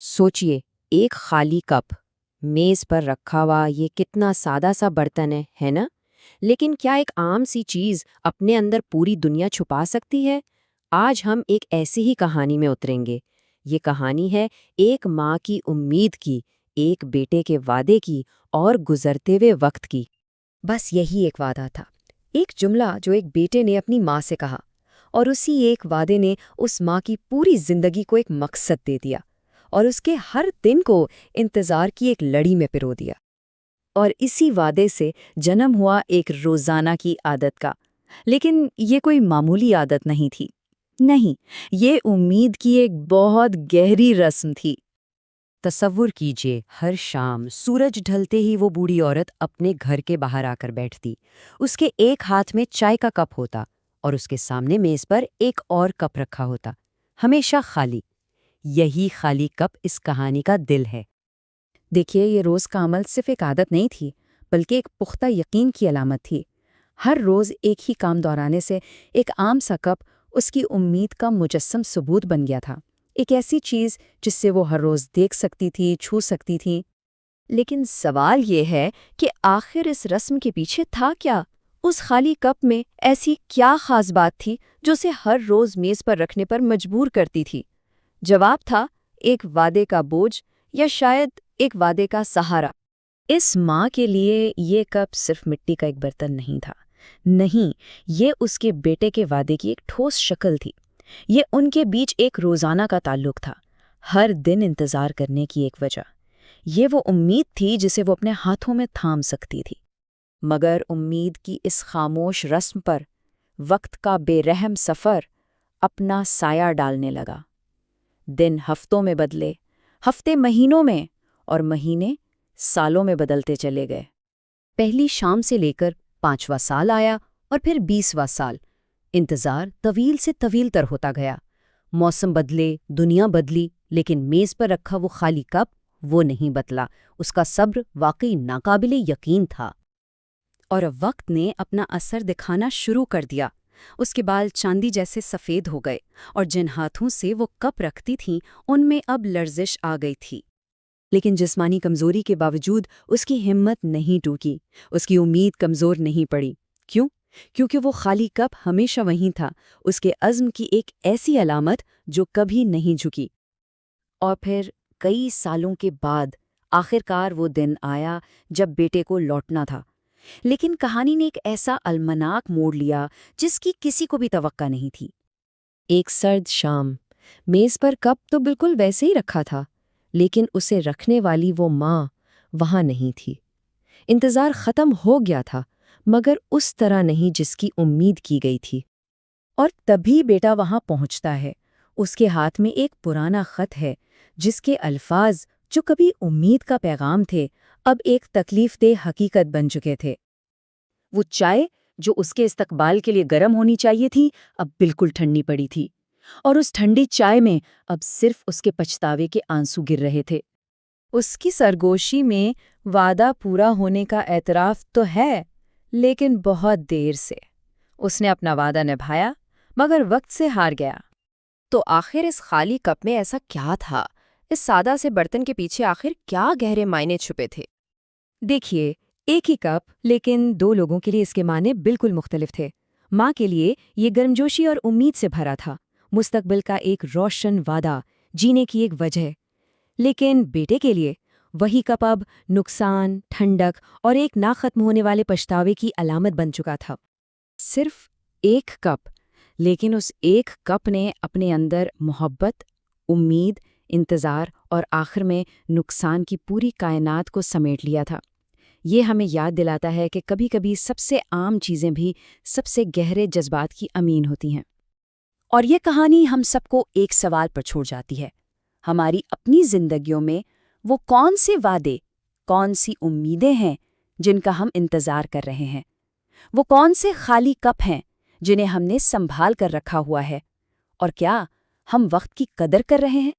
सोचिए, एक खाली कप मेज पर रखा हुआ, ये कितना सादा सा बर्तन है ना? लेकिन क्या एक आम सी चीज अपने अंदर पूरी दुनिया छुपा सकती है? आज हम एक ऐसी ही कहानी में उतरेंगे। ये कहानी है एक माँ की उम्मीद की, एक बेटे के वादे की और गुजरते हुए वक्त की। बस यही एक वादा था, एक जुमला जो एक बेटे ने अपनी माँ से कहा, और उसी एक वादे ने उस माँ की पूरी जिंदगी को एक मकसद दे दिया और उसके हर दिन को इंतजार की एक लड़ी में पिरो दिया। और इसी वादे से जन्म हुआ एक रोजाना की आदत का। लेकिन ये कोई मामूली आदत नहीं थी। नहीं, ये उम्मीद की एक बहुत गहरी रस्म थी। तसव्वुर कीजिए, हर शाम सूरज ढलते ही वो बूढ़ी औरत अपने घर के बाहर आकर बैठती। उसके एक हाथ में चाय का कप होता और उसके सामने मेज पर एक और कप रखा होता, हमेशा खाली। यही खाली कप इस कहानी का दिल है। देखिए, ये रोज़ का अमल सिर्फ एक आदत नहीं थी, बल्कि एक पुख्ता यकीन की अलामत थी। हर रोज़ एक ही काम दोहराने से एक आम सा कप उसकी उम्मीद का मुजस्सम सबूत बन गया था। एक ऐसी चीज़ जिससे वो हर रोज़ देख सकती थी, छू सकती थी। लेकिन सवाल ये है कि आखिर इस रस्म के पीछे था क्या? उस खाली कप में ऐसी क्या खास बात थी जो उसे हर रोज़ मेज़ पर रखने पर मजबूर करती थी? जवाब था एक वादे का बोझ, या शायद एक वादे का सहारा। इस माँ के लिए ये कप सिर्फ मिट्टी का एक बर्तन नहीं था। नहीं, ये उसके बेटे के वादे की एक ठोस शक्ल थी। ये उनके बीच एक रोजाना का ताल्लुक था, हर दिन इंतजार करने की एक वजह। ये वो उम्मीद थी जिसे वो अपने हाथों में थाम सकती थी। मगर उम्मीद की इस खामोश रस्म पर वक्त का बेरहम सफ़र अपना साया डालने लगा। दिन हफ्तों में बदले, हफ्ते महीनों में, और महीने सालों में बदलते चले गए। पहली शाम से लेकर 5वां साल आया और फिर 20वां साल। इंतजार तवील से तवील तर होता गया। मौसम बदले, दुनिया बदली, लेकिन मेज पर रखा वो खाली कप वो नहीं बदला। उसका सब्र वाकई नाकाबिले यकीन था। और अब वक्त ने अपना असर दिखाना शुरू कर दिया। उसके बाल चांदी जैसे सफ़ेद हो गए और जिन हाथों से वो कप रखती थीं उनमें अब लर्जिश आ गई थी। लेकिन जिस्मानी कमजोरी के बावजूद उसकी हिम्मत नहीं टूटी, उसकी उम्मीद कमज़ोर नहीं पड़ी। क्यों? क्योंकि वो खाली कप हमेशा वहीं था, उसके अज़्म की एक ऐसी अलामत जो कभी नहीं झुकी। और फिर कई सालों के बाद आखिरकार वो दिन आया जब बेटे को लौटना था। लेकिन कहानी ने एक ऐसा अलमनाक मोड़ लिया जिसकी किसी को भी तवक्का नहीं थी। एक सर्द शाम, मेज पर कप तो बिल्कुल वैसे ही रखा था, लेकिन उसे रखने वाली वो माँ वहां नहीं थी। इंतजार खत्म हो गया था, मगर उस तरह नहीं जिसकी उम्मीद की गई थी। और तभी बेटा वहां पहुंचता है। उसके हाथ में एक पुराना खत है जिसके अल्फाज, जो कभी उम्मीद का पैगाम थे, अब एक तकलीफदेह हकीकत बन चुके थे। वो चाय जो उसके इस्तकबाल के लिए गर्म होनी चाहिए थी, अब बिल्कुल ठंडी पड़ी थी। और उस ठंडी चाय में अब सिर्फ उसके पछतावे के आंसू गिर रहे थे। उसकी सरगोशी में वादा पूरा होने का एतराफ़ तो है, लेकिन बहुत देर से। उसने अपना वादा निभाया, मगर वक्त से हार गया। तो आखिर इस खाली कप में ऐसा क्या था? इस सादा से बर्तन के पीछे आखिर क्या गहरे मायने छुपे थे? देखिए, एक ही कप, लेकिन दो लोगों के लिए इसके माने बिल्कुल मुख्तलिफ थे। माँ के लिए ये गर्मजोशी और उम्मीद से भरा था, मुस्तकबिल का एक रोशन वादा, जीने की एक वजह। लेकिन बेटे के लिए वही कप अब नुकसान, ठंडक और एक ना खत्म होने वाले पछतावे की अलामत बन चुका था। सिर्फ एक कप, लेकिन उस एक कप ने अपने अंदर मोहब्बत, उम्मीद, इंतज़ार और आखिर में नुकसान की पूरी कायनात को समेट लिया था। ये हमें याद दिलाता है कि कभी-कभी सबसे आम चीज़ें भी सबसे गहरे जज्बात की अमीन होती हैं। और ये कहानी हम सबको एक सवाल पर छोड़ जाती है। हमारी अपनी जिंदगियों में वो कौन से वादे, कौन सी उम्मीदें हैं जिनका हम इंतज़ार कर रहे हैं? वो कौन से खाली कप हैं जिन्हें हमने संभाल कर रखा हुआ है? और क्या हम वक्त की कदर कर रहे हैं?